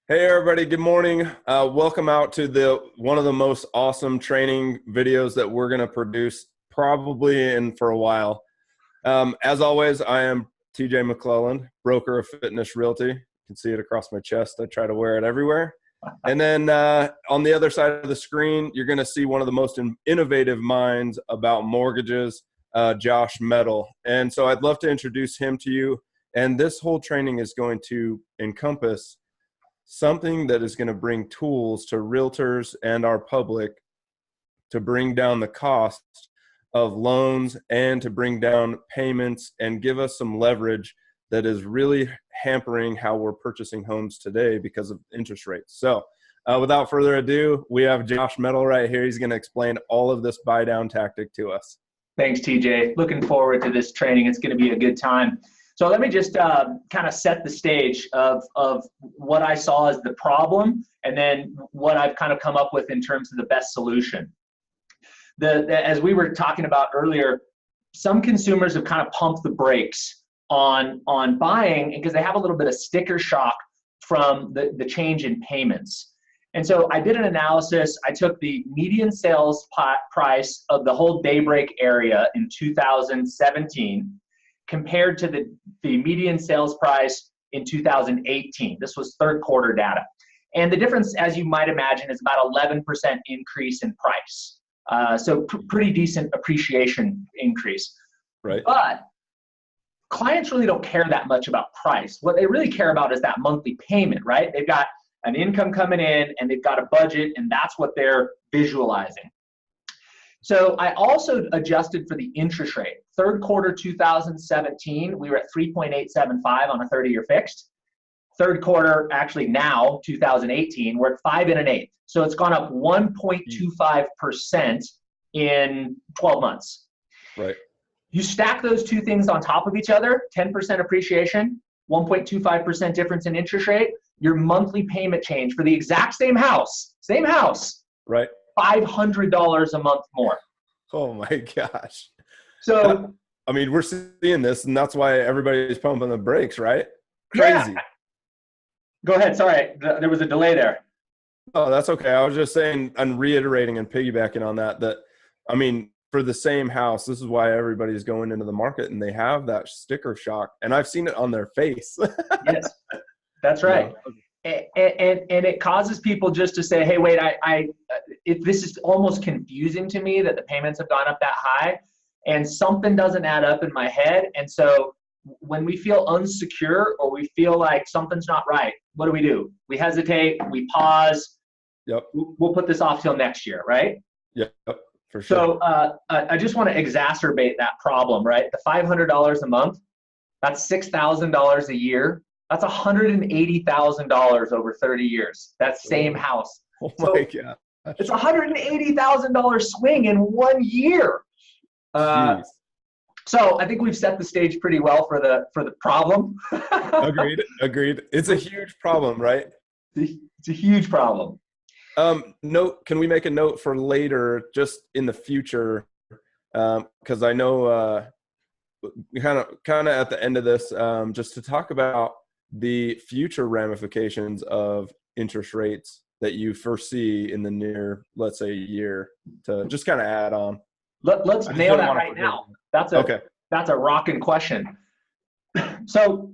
Hey everybody, good morning. Welcome out to the one of the most awesome training videos that we're going to produce probably in for a while. As always, I am TJ McLelland, broker of fitness realty. You can see it across my chest. I try to wear it everywhere. And then on the other side of the screen, you're going to see one of the most innovative minds about mortgages, Josh Mettle. And so I'd love to introduce him to you. And this whole training is going to encompass something that is going to bring tools to realtors and our public to bring down the cost of loans and to bring down payments and give us some leverage that is really hampering how we're purchasing homes today because of interest rates. So without further ado, we have Josh Mettle right here. He's going to explain all of this buy down tactic to us. Thanks, TJ. Looking forward to this training. It's going to be a good time. So let me just kind of set the stage of what I saw as the problem and then what I've kind of come up with in terms of the best solution. As we were talking about earlier, some consumers have kind of pumped the brakes on buying because they have a little bit of sticker shock from the change in payments. And so I did an analysis. I took the median sales price of the whole Daybreak area in 2017 compared to the median sales price in 2018. This was third quarter data. And the difference, as you might imagine, is about 11% increase in price. So pretty decent appreciation increase. Right. But clients really don't care that much about price. What they really care about is that monthly payment, right? They've got an income coming in and they've got a budget, and that's what they're visualizing. So I also adjusted for the interest rate. Third quarter 2017, we were at 3.875 on a 30-year fixed. Third quarter, actually now, 2018, we're at 5 1/8. So it's gone up 1.25% in 12 months. Right. You stack those two things on top of each other, 10% appreciation, 1.25% difference in interest rate, your monthly payment change for the exact same house, right, $500 a month more. Oh my gosh. So, I mean, we're seeing this, and that's why everybody's pumping the brakes, right? Crazy. Yeah. Go ahead. Sorry, there was a delay there. Oh, that's okay. I was just saying and reiterating and piggybacking on that, I mean, for the same house, this is why everybody's going into the market and they have that sticker shock. And I've seen it on their face. Yes, that's right. Yeah. And it causes people just to say, hey, wait, this is almost confusing to me that the payments have gone up that high and something doesn't add up in my head. And so when we feel unsecure or we feel like something's not right, what do? We hesitate, we pause. Yep. We'll put this off till next year, right? Yep, for sure. So I just want to exacerbate that problem, right? The $500 a month, that's $6,000 a year. That's $180,000 over 30 years. That same house. Oh my God. It's $180,000 swing in 1 year. So I think we've set the stage pretty well for the problem. Agreed. It's a huge problem, right? It's a huge problem. Can we make a note for later, just in the future? Because I know kind of at the end of this, just to talk about the future ramifications of interest rates that you foresee in the near, let's say, year, to just kind of add on. Let's nail that right now. That's a rocking question. So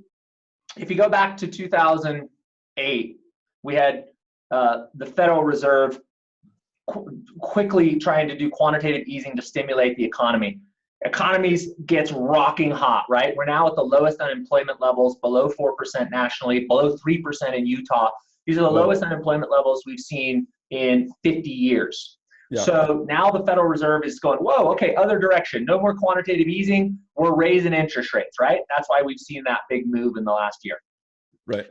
if you go back to 2008, we had the Federal Reserve quickly trying to do quantitative easing to stimulate the economy. Economies gets rocking hot, right? We're now at the lowest unemployment levels, below 4% nationally, below 3% in Utah. These are the lowest unemployment levels we've seen in 50 years. Yeah. So now the Federal Reserve is going, whoa, okay, other direction. No more quantitative easing. We're raising interest rates, right? That's why we've seen that big move in the last year. Right.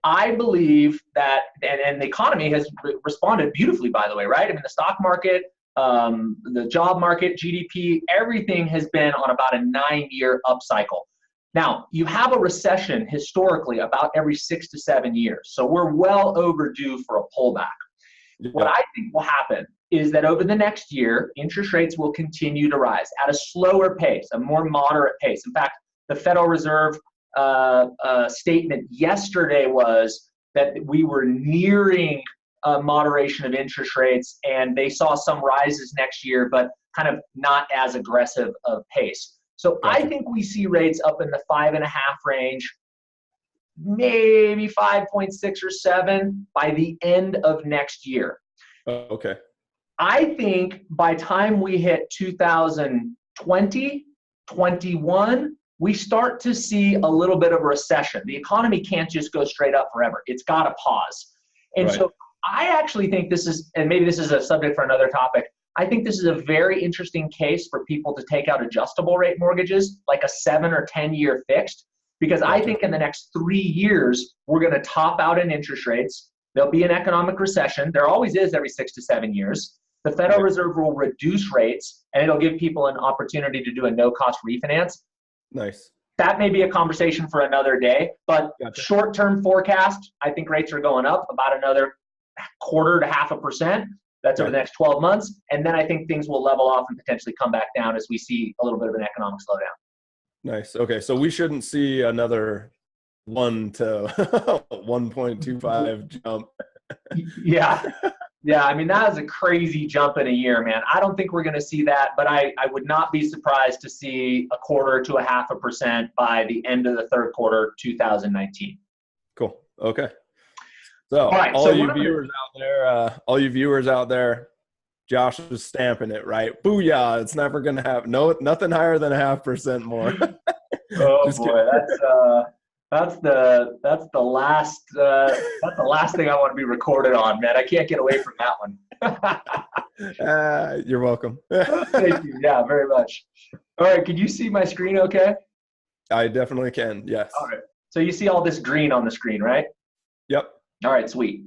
I believe that, and the economy has responded beautifully, by the way, right? I mean, the stock market, the job market, GDP, everything has been on about a 9-year upcycle. Now, you have a recession historically about every 6 to 7 years. So we're well overdue for a pullback. Yeah. What I think will happen is that over the next year, interest rates will continue to rise at a slower pace, a more moderate pace. In fact, the Federal Reserve statement yesterday was that we were nearing moderation of interest rates, and they saw some rises next year, but kind of not as aggressive of pace. So I think we see rates up in the 5.5 range, maybe 5.6 or 7 by the end of next year. Okay. I think by time we hit 2020, 21, we start to see a little bit of a recession. The economy can't just go straight up forever. It's got to pause. And so I actually think this is, and maybe this is a subject for another topic, I think this is a very interesting case for people to take out adjustable rate mortgages, like a 7 or 10 year fixed, because I think in the next 3 years, we're going to top out in interest rates. There'll be an economic recession. There always is every 6 to 7 years. The Federal Reserve will reduce rates, and it'll give people an opportunity to do a no-cost refinance. Nice. That may be a conversation for another day, but short-term forecast, I think rates are going up about another 1/4 to 0.5%. That's over the next 12 months. And then I think things will level off and potentially come back down as we see a little bit of an economic slowdown. Nice. Okay. So we shouldn't see another 1 to 1.25 jump. Yeah. Yeah. I mean, that is a crazy jump in a year, man. I don't think we're going to see that, but I would not be surprised to see 1/4 to 0.5% by the end of the third quarter, 2019. Cool. Okay. So, all you viewers out there, Josh is stamping it, right? Booyah! It's never going to happen. No, nothing higher than 0.5% more. Oh boy, that's the last thing I want to be recorded on, man. I can't get away from that one. You're welcome. Thank you. Yeah, very much. All right, can you see my screen? Okay. I definitely can. Yes. All right. So you see all this green on the screen, right? Yep. All right, sweet.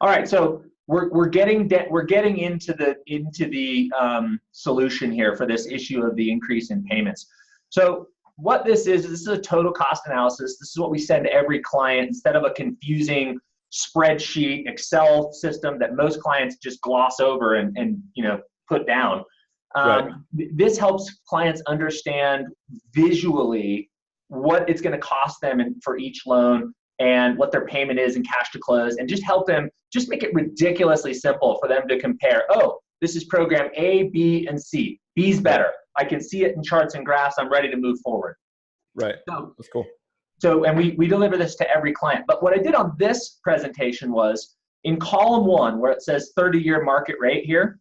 All right, so we're getting into the solution here for this issue of the increase in payments. So what this is a total cost analysis. This is what we send to every client instead of a confusing spreadsheet Excel system that most clients just gloss over and put down. This helps clients understand visually what it's going to cost them for each loan, and what their payment is and cash to close, and just help them, just make it ridiculously simple for them to compare. Oh, this is program A, B, and C. B's better. I can see it in charts and graphs. I'm ready to move forward. Right. That's cool. So, and we deliver this to every client. But what I did on this presentation was in column 1, where it says 30-year market rate here.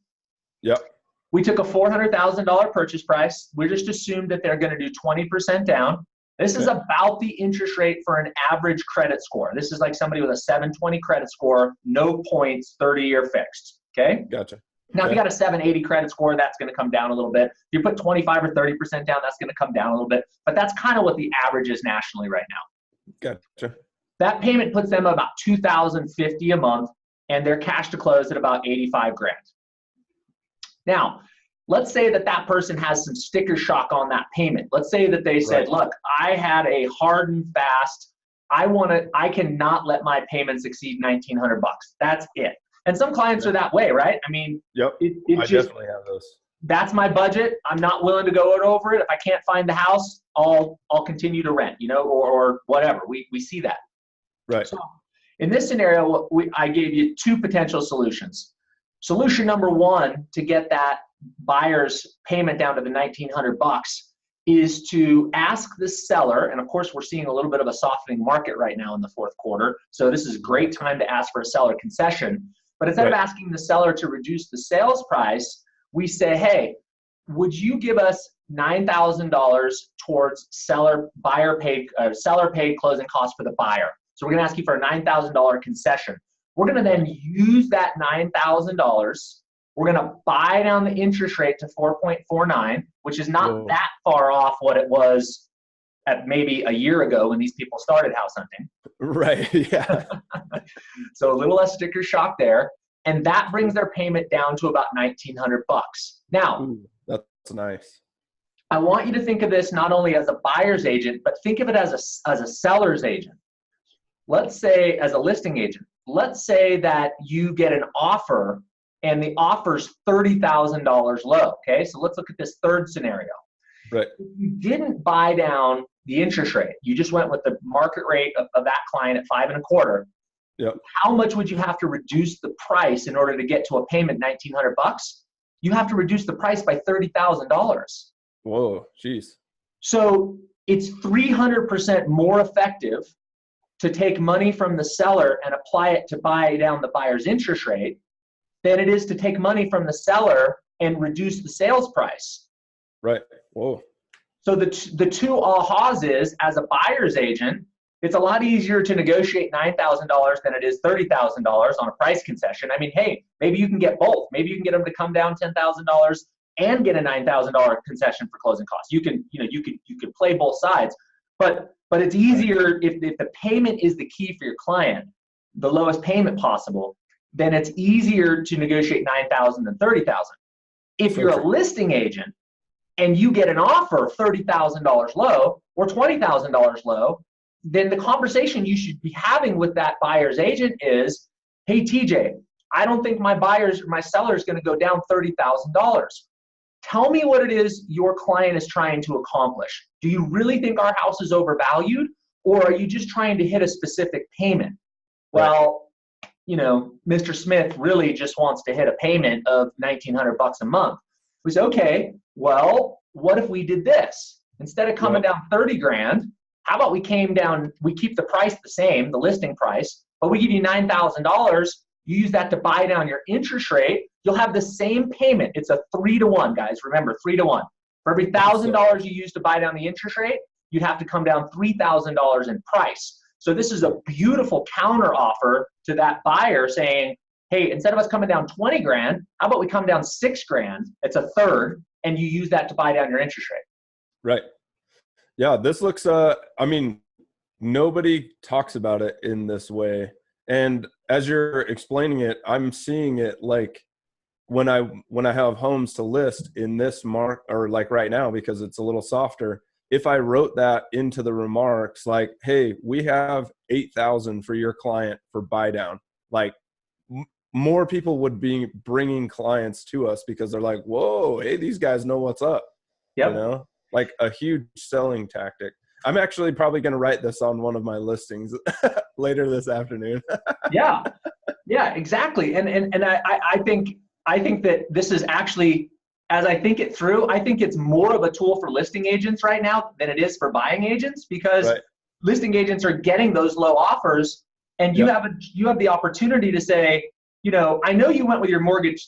Yep. We took a $400,000 purchase price. We just assumed that they're going to do 20% down. This is about the interest rate for an average credit score. This is like somebody with a 720 credit score, no points, 30-year fixed. Okay? Gotcha. Now, if you got a 780 credit score, that's going to come down a little bit. If you put 25 or 30% down, that's going to come down a little bit. But that's kind of what the average is nationally right now. Gotcha. That payment puts them about $2,050 a month, and their cash to close at about 85 grand. Now, let's say that person has some sticker shock on that payment. Let's say that they said, look, I had a hard and fast, I cannot let my payments exceed $1,900. That's it. And some clients are that way, right? I mean, I definitely have those. That's my budget. I'm not willing to go over it. If I can't find the house, I'll continue to rent, or whatever. We see that. Right. So in this scenario, I gave you 2 potential solutions. Solution number 1 to get that buyer's payment down to the $1,900 is to ask the seller, and of course we're seeing a little bit of a softening market right now in the fourth quarter, so this is a great time to ask for a seller concession. But instead of asking the seller to reduce the sales price, we say, hey, would you give us $9,000 towards seller paid closing costs for the buyer? So we're going to ask you for a $9,000 concession. We're going to then use that $9,000. We're going to buy down the interest rate to 4.49, which is not that far off what it was at maybe a year ago when these people started house hunting. Right, yeah. So a little less sticker shock there. And that brings their payment down to about $1,900. Now, that's nice. I want you to think of this not only as a buyer's agent, but think of it as a seller's agent. Let's say, as a listing agent, let's say that you get an offer and the offer's $30,000 low, okay? So let's look at this third scenario. Right. If you didn't buy down the interest rate, you just went with the market rate of that client at 5.25. Yep. How much would you have to reduce the price in order to get to a payment $1,900? You have to reduce the price by $30,000. Whoa, geez. So it's 300% more effective to take money from the seller and apply it to buy down the buyer's interest rate than it is to take money from the seller and reduce the sales price. Right. Whoa. So the two ahas is, as a buyer's agent, it's a lot easier to negotiate $9,000 than it is $30,000 on a price concession. I mean, hey, maybe you can get both. Maybe you can get them to come down $10,000 and get a $9,000 concession for closing costs. You can play both sides, but it's easier if the payment is the key for your client, the lowest payment possible, then it's easier to negotiate $9,000 than $30,000. If you're a listing agent and you get an offer $30,000 low or $20,000 low, then the conversation you should be having with that buyer's agent is, hey, TJ, I don't think my seller is going to go down $30,000. Tell me what it is your client is trying to accomplish. Do you really think our house is overvalued, or are you just trying to hit a specific payment? Well, Mr. Smith really just wants to hit a payment of $1,900 a month. We say, okay, well, what if we did this? Instead of coming down 30 grand, how about we keep the price the same, the listing price, but we give you $9,000. You use that to buy down your interest rate. You'll have the same payment. It's a 3-to-1, guys. Remember, 3-to-1. For every $1,000 you use to buy down the interest rate, you'd have to come down $3,000 in price. So this is a beautiful counter offer to that buyer saying, hey, instead of us coming down 20 grand, how about we come down 6 grand? It's a third, and you use that to buy down your interest rate. Right. Yeah, this looks, nobody talks about it in this way. And as you're explaining it, I'm seeing it like when I have homes to list in this or like right now, because it's a little softer. If I wrote that into the remarks, like, hey, we have 8,000 for your client for buy down, like more people would be bringing clients to us because they're like, whoa, hey, these guys know what's up. Yep. Like a huge selling tactic. I'm actually probably going to write this on one of my listings later this afternoon. Yeah, exactly. And I think that this is actually, as I think it through, I think it's more of a tool for listing agents right now than it is for buying agents, because listing agents are getting those low offers, and you have the opportunity to say, I know you went with your mortgage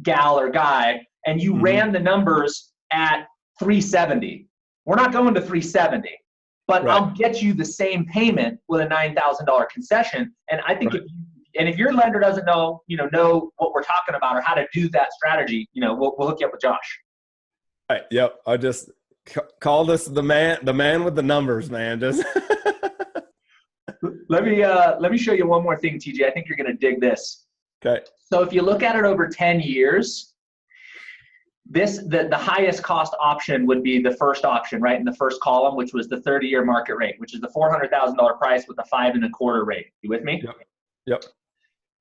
gal or guy and you ran the numbers at 370. We're not going to 370, but I'll get you the same payment with a $9,000 concession. And I think if your lender doesn't know what we're talking about or how to do that strategy, we'll hook you up with Josh. Right. Yep. I just call this the man with the numbers, man. Just let me show you one more thing, TJ. I think you're going to dig this. Okay. So if you look at it over 10 years, the highest cost option would be the first option, right, in the first column, which was the 30-year market rate, which is the $400,000 price with a 5.25 rate. You with me? Yep.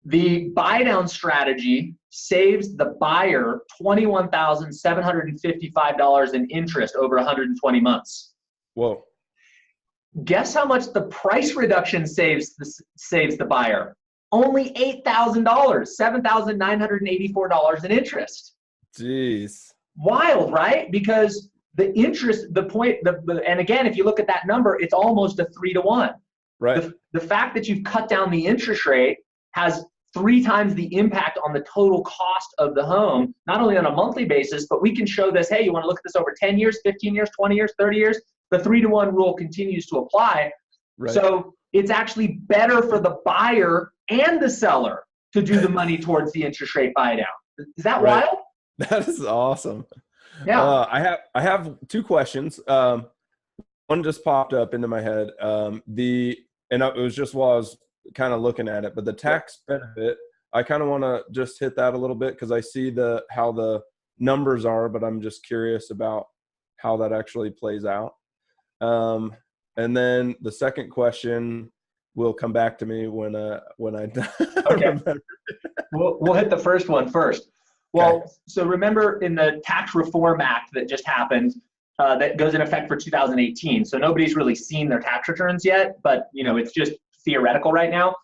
The buy down strategy saves the buyer $21,755 in interest over 120 months. Whoa. Guess how much the price reduction saves the buyer? Only $8,000, $7,984 in interest. Jeez. Wild, right? Because the interest, and again, if you look at that number, it's almost a 3-to-1. Right. The fact that you've cut down the interest rate has 3 times the impact on the total cost of the home, not only on a monthly basis, but we can show this, hey, you want to look at this over 10 years, 15 years, 20 years, 30 years? The 3-to-1 rule continues to apply. Right. So it's actually better for the buyer and the seller to do the money towards the interest rate buy down. Is that wild? That is awesome. Yeah. I have 2 questions. One just popped up into my head. It was just while I was kind of looking at it, but the tax benefit, I kind of want to just hit that a little bit because I see how the numbers are, but I'm just curious about how that actually plays out. And then the second question will come back to me when I okay. We'll hit the first one first. Well, okay. So remember in the Tax Reform Act that just happened, that goes in effect for 2018. So nobody's really seen their tax returns yet, but it's just theoretical right now.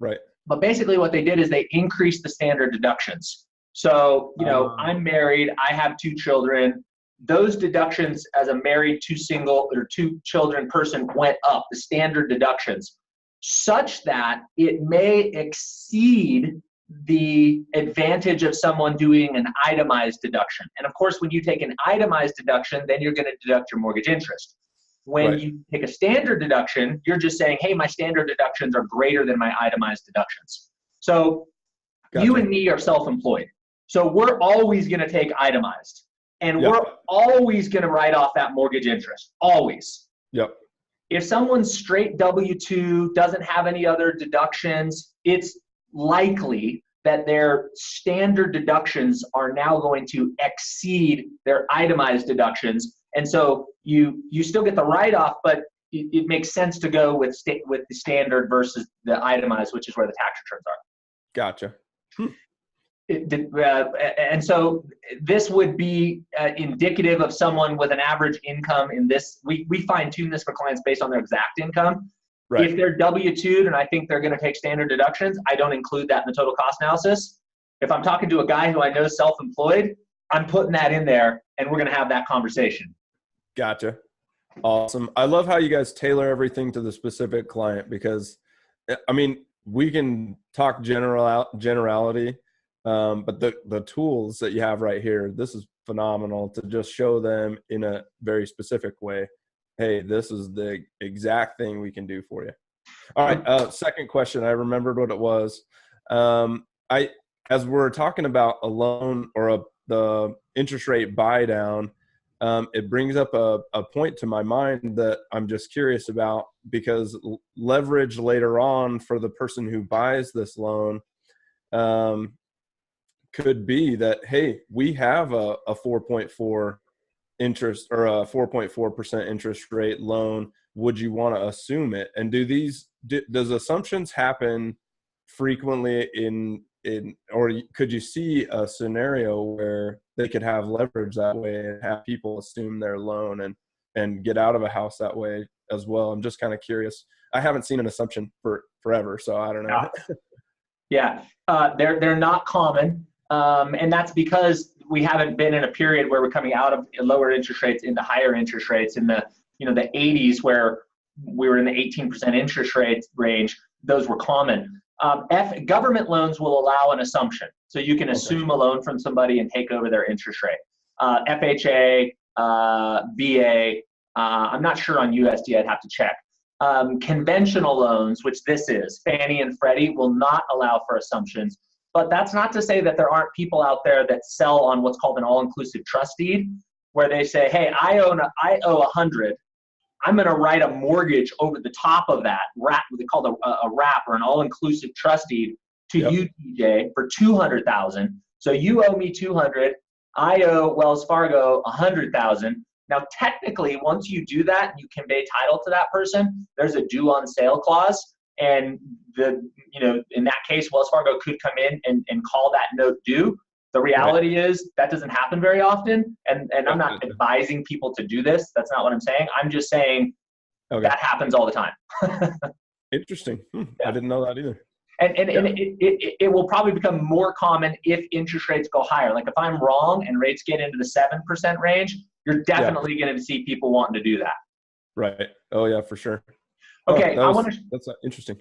Right. But basically what they did is they increased the standard deductions. So, I'm married, I have 2 children. Those deductions as a married 2 single or 2 children person went up, the standard deductions, such that it may exceed the advantage of someone doing an itemized deduction. And of course, when you take an itemized deduction, then you're going to deduct your mortgage interest. When you take a standard deduction, you're just saying, hey, my standard deductions are greater than my itemized deductions. So you and me are self-employed. So we're always going to take itemized. And we're always going to write off that mortgage interest. Always. Yep. If someone's straight W-2, doesn't have any other deductions, it's likely that their standard deductions are now going to exceed their itemized deductions. And so you still get the write-off, but it makes sense to go with the standard versus the itemized, which is where the tax returns are. Gotcha. And so this would be indicative of someone with an average income in this. We fine-tune this for clients based on their exact income. Right. If they're W-2'd and I think they're going to take standard deductions, I don't include that in the total cost analysis. If I'm talking to a guy who I know is self-employed, I'm putting that in there, and we're going to have that conversation. Gotcha. Awesome. I love how you guys tailor everything to the specific client, because, I mean, we can talk generality, but the tools that you have right here, this is phenomenal to just show them in a very specific way. Hey, this is the exact thing we can do for you. All right. Second question. I remembered what it was. As we're talking about a loan or the interest rate buy down, it brings up a point to my mind that I'm just curious about, because leverage later on for the person who buys this loan could be that, hey, we have a 4.4 interest or a 4.4% interest rate loan. Would you want to assume it? And does assumptions happen frequently or could you see a scenario where they could have leverage that way and have people assume their loan and get out of a house that way as well? I'm just kind of curious. I haven't seen an assumption for forever, so I don't know. Yeah, they're not common. And that's because we haven't been in a period where we're coming out of lower interest rates into higher interest rates. In the the 80s, where we were in the 18% interest rate range, those were common. Government loans will allow an assumption. So you can assume a loan from somebody and take over their interest rate. FHA, VA, I'm not sure on USD, I'd have to check. Conventional loans, which this is, Fannie and Freddie, will not allow for assumptions. But that's not to say that there aren't people out there that sell on what's called an all-inclusive trust deed, where they say, hey, I owe 100. I'm going to write a mortgage over the top of that, what they call a wrap or an all-inclusive trust deed to you, TJ, for $200,000. So you owe me $200. I owe Wells Fargo $100,000. Now, technically, once you do that and you convey title to that person, there's a due on sale clause. And in that case, Wells Fargo could come in and call that note due. The reality is that doesn't happen very often. And I'm not advising people to do this. That's not what I'm saying. I'm just saying that happens all the time. Interesting. I didn't know that either. And it will probably become more common if interest rates go higher. Like if I'm wrong and rates get into the 7% range, you're definitely going to see people wanting to do that. Right. Oh yeah, for sure. Okay. That's interesting.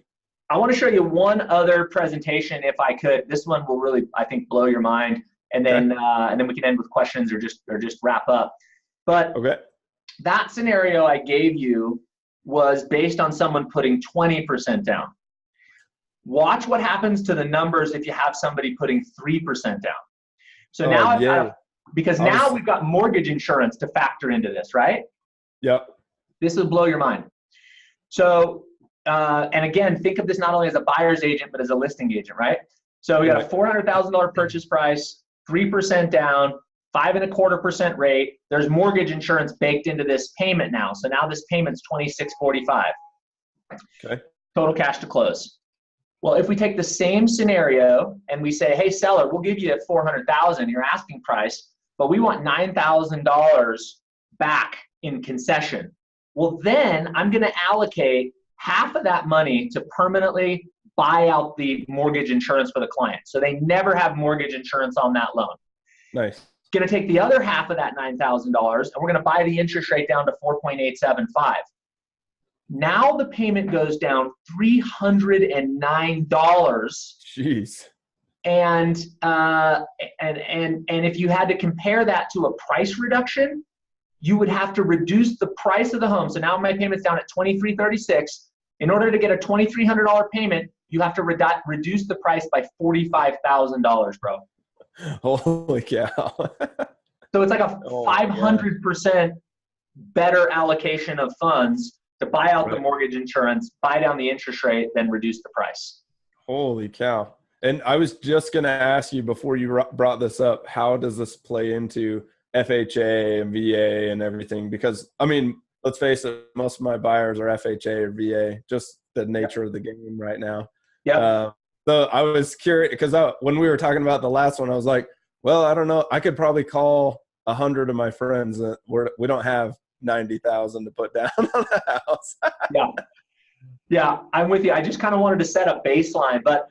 I want to show you one other presentation if I could. This one will really, I think, blow your mind. And then we can end with questions or just wrap up. But that scenario I gave you was based on someone putting 20% down. Watch what happens to the numbers if you have somebody putting 3% down. So now we've got mortgage insurance to factor into this, right? Yep. This will blow your mind. So, and again, think of this not only as a buyer's agent, but as a listing agent, right? So we got a $400,000 purchase price, 3% down, 5.25% rate. There's mortgage insurance baked into this payment now. So now this payment's $2,645. Okay. Total cash to close. Well, if we take the same scenario and we say, hey, seller, we'll give you $400,000, your asking price, but we want $9,000 back in concession. Well, then I'm going to allocate half of that money to permanently buy out the mortgage insurance for the client. So they never have mortgage insurance on that loan. Nice. Going to take the other half of that $9,000 and we're going to buy the interest rate down to 4.875. Now the payment goes down $309. Jeez. And if you had to compare that to a price reduction, you would have to reduce the price of the home. So now my payment's down at $2,336. In order to get a $2,300 payment, you have to reduce the price by $45,000, bro. Holy cow. So it's like a 500% better allocation of funds to buy out the mortgage insurance, buy down the interest rate, then reduce the price. Holy cow. And I was just going to ask you before you brought this up, how does this play into FHA and VA and everything? Because, I mean, let's face it, most of my buyers are FHA or VA, just the nature of the game right now. Yeah. So I was curious because when we were talking about the last one, I was like, well, I don't know. I could probably call 100 of my friends that we don't have 90,000 to put down on a house. Yeah, I'm with you. I just kind of wanted to set a baseline, but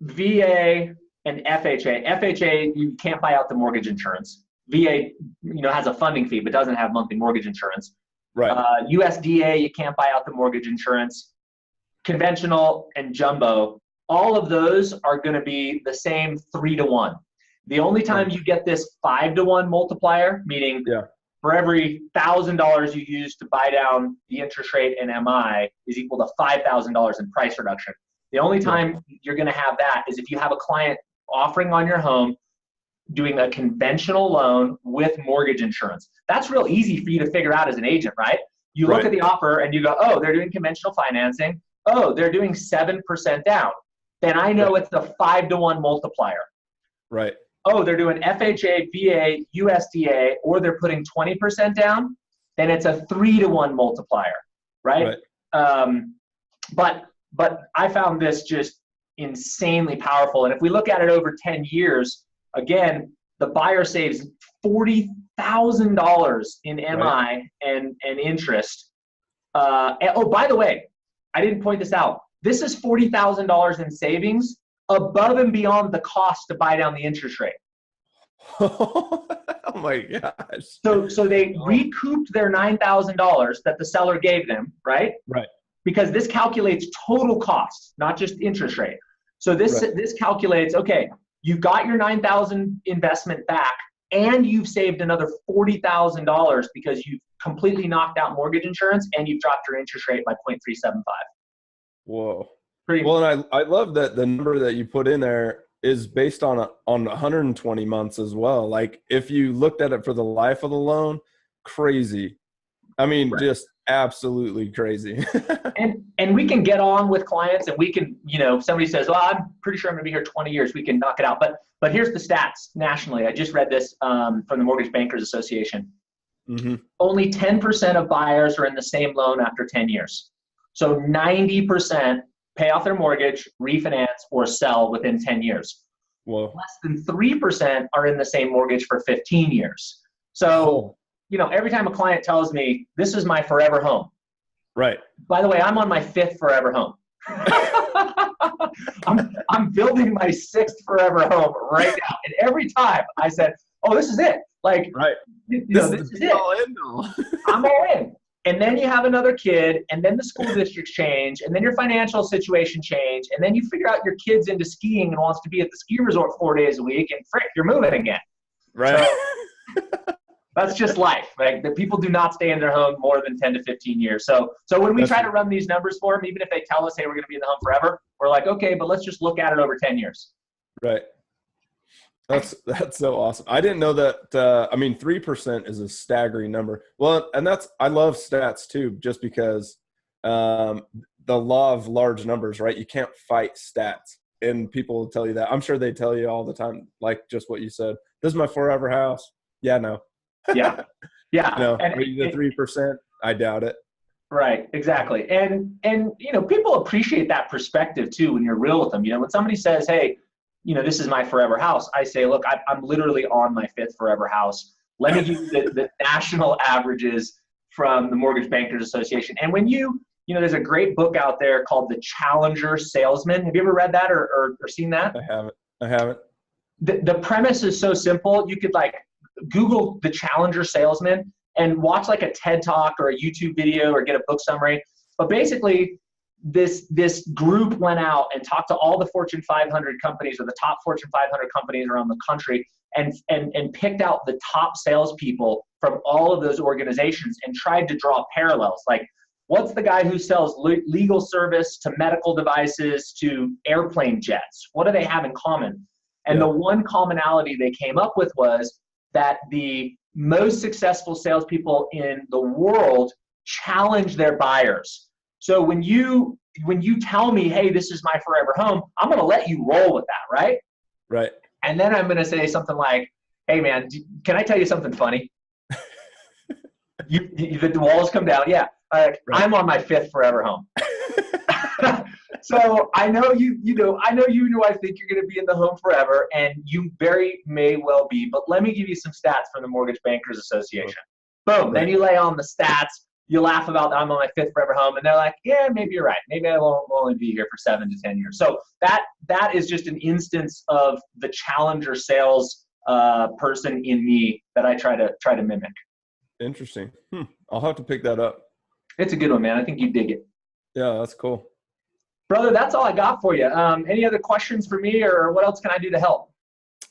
VA and FHA, you can't buy out the mortgage insurance. VA, has a funding fee, but doesn't have monthly mortgage insurance. Right. USDA, you can't buy out the mortgage insurance. Conventional and jumbo, all of those are going to be the same 3-to-1. The only time you get this 5-to-1 multiplier, meaning for every $1,000 you use to buy down the interest rate in MI is equal to $5,000 in price reduction. The only time you're going to have that is if you have a client offering on your home doing a conventional loan with mortgage insurance. That's real easy for you to figure out as an agent, right? You look at the offer and you go, oh, they're doing conventional financing. Oh, they're doing 7% down. Then I know it's a 5-to-1 multiplier. Right. Oh, they're doing FHA, VA, USDA, or they're putting 20% down. Then it's a 3-to-1 multiplier, right? But I found this just insanely powerful. And if we look at it over 10 years, again, the buyer saves $40,000 in MI and interest. Oh, by the way, I didn't point this out. This is $40,000 in savings above and beyond the cost to buy down the interest rate. Oh my gosh. So they recouped their $9,000 that the seller gave them, right? Right. Because this calculates total cost, not just interest rate. So this calculates, okay, you got your $9,000 investment back and you've saved another $40,000 because you've completely knocked out mortgage insurance and you've dropped your interest rate by 0.375. Whoa. Well, and I love that the number that you put in there is based on 120 months as well. Like if you looked at it for the life of the loan, crazy. I mean, just absolutely crazy. and we can get on with clients and we can, somebody says, well, I'm pretty sure I'm gonna be here 20 years. We can knock it out. But here's the stats nationally. I just read this from the Mortgage Bankers Association. Mm-hmm. Only 10% of buyers are in the same loan after 10 years. So 90% pay off their mortgage, refinance, or sell within 10 years. Whoa. Less than 3% are in the same mortgage for 15 years. So, every time a client tells me, this is my forever home. Right. By the way, I'm on my 5th forever home. I'm building my 6th forever home right now. And every time I said, oh, this is it. Like, this is it. I'm all in. And then you have another kid, and then the school districts change, and then your financial situation change, and then you figure out your kid's into skiing and wants to be at the ski resort 4 days a week, and frick, you're moving again. Right. So, that's just life. Like, the people do not stay in their home more than 10 to 15 years. So when we try to run these numbers for them, even if they tell us, hey, we're going to be in the home forever, we're like, okay, but let's just look at it over 10 years. Right. That's so awesome. I didn't know that. 3% is a staggering number. Well, and I love stats too, just because the law of large numbers, right? You can't fight stats, and people will tell you that. I'm sure they tell you all the time, like just what you said. This is my forever house. Yeah, no. Yeah. No, the 3%. I doubt it. Right. Exactly. And people appreciate that perspective too when you're real with them. When somebody says, hey, this is my forever house, I say, look, I'm literally on my 5th forever house. Let me give you the national averages from the Mortgage Bankers Association. And when you there's a great book out there called The Challenger Salesman. Have you ever read that or seen that? I haven't. The premise is so simple. You could like Google The Challenger Salesman and watch like a TED Talk or a YouTube video or get a book summary. But basically, this group went out and talked to all the Fortune 500 companies or the top Fortune 500 companies around the country and picked out the top salespeople from all of those organizations and tried to draw parallels. Like, what's the guy who sells legal service to medical devices to airplane jets? What do they have in common? And the one commonality they came up with was that the most successful salespeople in the world challenge their buyers. So when you tell me, hey, this is my forever home, I'm going to let you roll with that, right? Right. And then I'm going to say something like, hey, man, can I tell you something funny? The walls come down. Yeah. Right. I'm on my 5th forever home. So I know you I think you're going to be in the home forever, and you very may well be. But let me give you some stats from the Mortgage Bankers Association. Boom. Right. Then you lay on the stats. You laugh about I'm on my 5th forever home, and they're like, yeah, maybe you're right. Maybe I won't only be here for 7 to 10 years. So that is just an instance of the challenger sales person in me that I try to mimic. Interesting. I'll have to pick that up. It's a good one, man. I think you dig it. Yeah, that's cool. Brother, that's all I got for you. Any other questions for me, or what else can I do to help?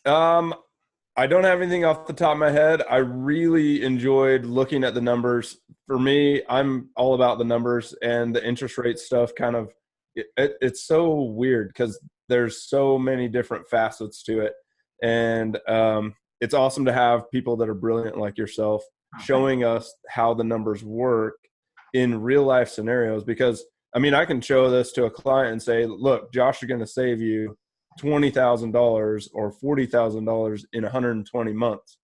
I don't have anything off the top of my head. I really enjoyed looking at the numbers. For me, I'm all about the numbers, and the interest rate stuff kind of, it's so weird because there's so many different facets to it. And it's awesome to have people that are brilliant like yourself showing us how the numbers work in real life scenarios. Because I mean, I can show this to a client and say, look, Josh is going to save you $20,000 or $40,000 in 120 months.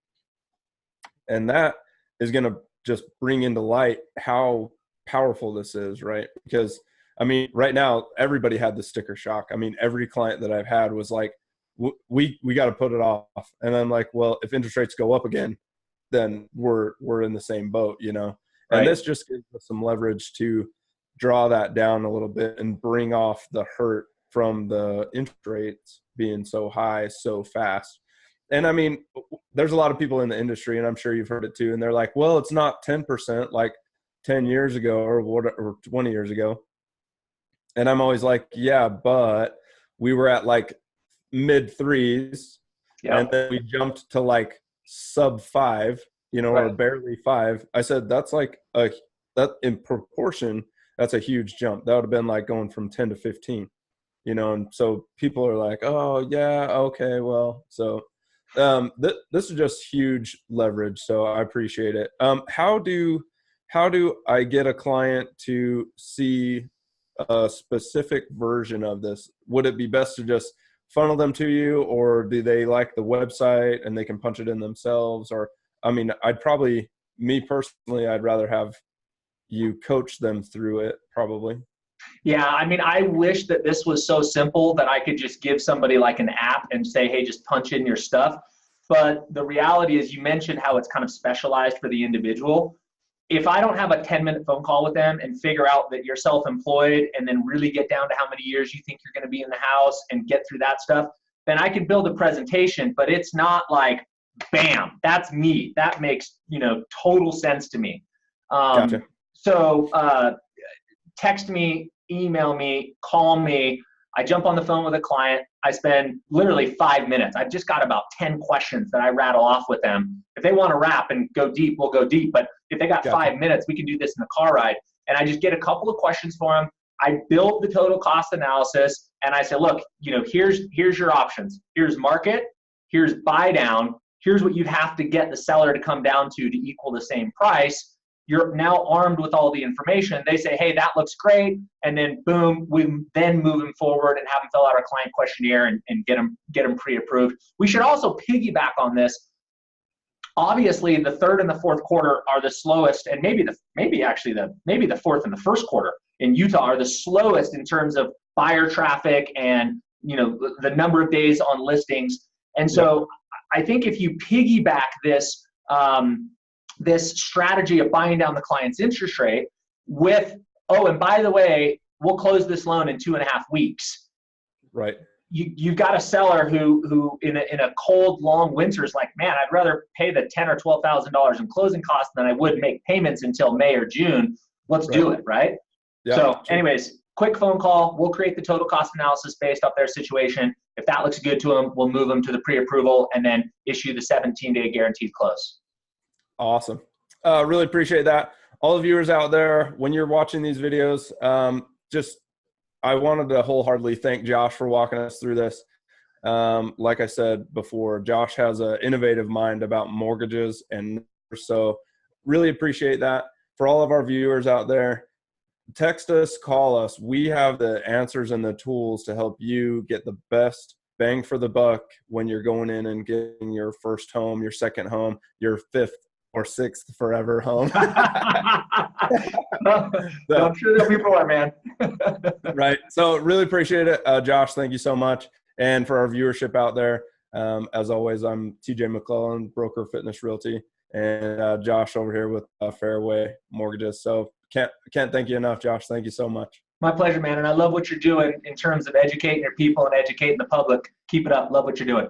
And that is going to just bring into light how powerful this is, right? Because I mean, right now, everybody had the sticker shock. I mean, every client that I've had was like, we got to put it off. And I'm like, well, if interest rates go up again, then we're in the same boat, you know? And this just gives us some leverage to draw that down a little bit and bring off the hurt from the interest rates being so high so fast. And I mean, there's a lot of people in the industry, and I'm sure you've heard it too, and they're like, well, it's not 10% like 10 years ago or 20 years ago. And I'm always like, yeah, but we were at like mid 3s, and then we jumped to like sub 5, you know, or barely 5. I said, that's like that in proportion, that's a huge jump. That would have been like going from 10 to 15, you know? And so people are like, oh yeah, okay, well, so this is just huge leverage. So I appreciate it. How do I get a client to see a specific version of this? Would it be best to just funnel them to you, or do they like the website and they can punch it in themselves? Or, I mean, me personally, I'd rather have you coach them through it probably. Yeah. I mean, I wish that this was so simple that I could just give somebody like an app and say, hey, just punch in your stuff. But the reality is, you mentioned how it's kind of specialized for the individual. If I don't have a 10-minute phone call with them and figure out that you're self-employed and then really get down to how many years you think you're going to be in the house and get through that stuff, then I can build a presentation, but it's not like, bam, that's me. That makes, total sense to me. Gotcha. So text me, email me, call me. I jump on the phone with a client. I spend literally 5 minutes. I've just got about 10 questions that I rattle off with them. If they want to wrap and go deep, we'll go deep. But if they got 5 minutes, we can do this in the car ride. And I just get a couple of questions for them. I build the total cost analysis, and I say, look, here's your options. Here's market. Here's buy down. Here's what you'd have to get the seller to come down to equal the same price. You're now armed with all the information. They say, hey, that looks great. And then boom, we then move them forward and have them fill out our client questionnaire and get them pre-approved. We should also piggyback on this. Obviously, the third and the fourth quarter are the slowest, and maybe the fourth and the first quarter in Utah are the slowest in terms of buyer traffic and the number of days on listings. And so I think if you piggyback this strategy of buying down the client's interest rate with oh, and by the way, we'll close this loan in 2.5 weeks. Right. You've got a seller who in a cold, long winter is like, man, I'd rather pay the $10,000 or $12,000 in closing costs than I would make payments until May or June. Let's do it, right? Yeah, so anyways, quick phone call. We'll create the total cost analysis based off their situation. If that looks good to them, we'll move them to the pre-approval and then issue the 17-day guaranteed close. Awesome. Really appreciate that. All the viewers out there, when you're watching these videos, I wanted to wholeheartedly thank Josh for walking us through this. Like I said before, Josh has an innovative mind about mortgages, and so really appreciate that. For all of our viewers out there, text us, call us. We have the answers and the tools to help you get the best bang for the buck when you're going in and getting your first home, your second home, your fifth or sixth forever home. I'm sure there'll be more, man. Right. So really appreciate it. Josh, thank you so much. And for our viewership out there, as always, I'm TJ McLelland, Broker Fitness Realty, and Josh over here with Fairway Mortgages. So can't thank you enough, Josh. Thank you so much. My pleasure, man. And I love what you're doing in terms of educating your people and educating the public. Keep it up. Love what you're doing.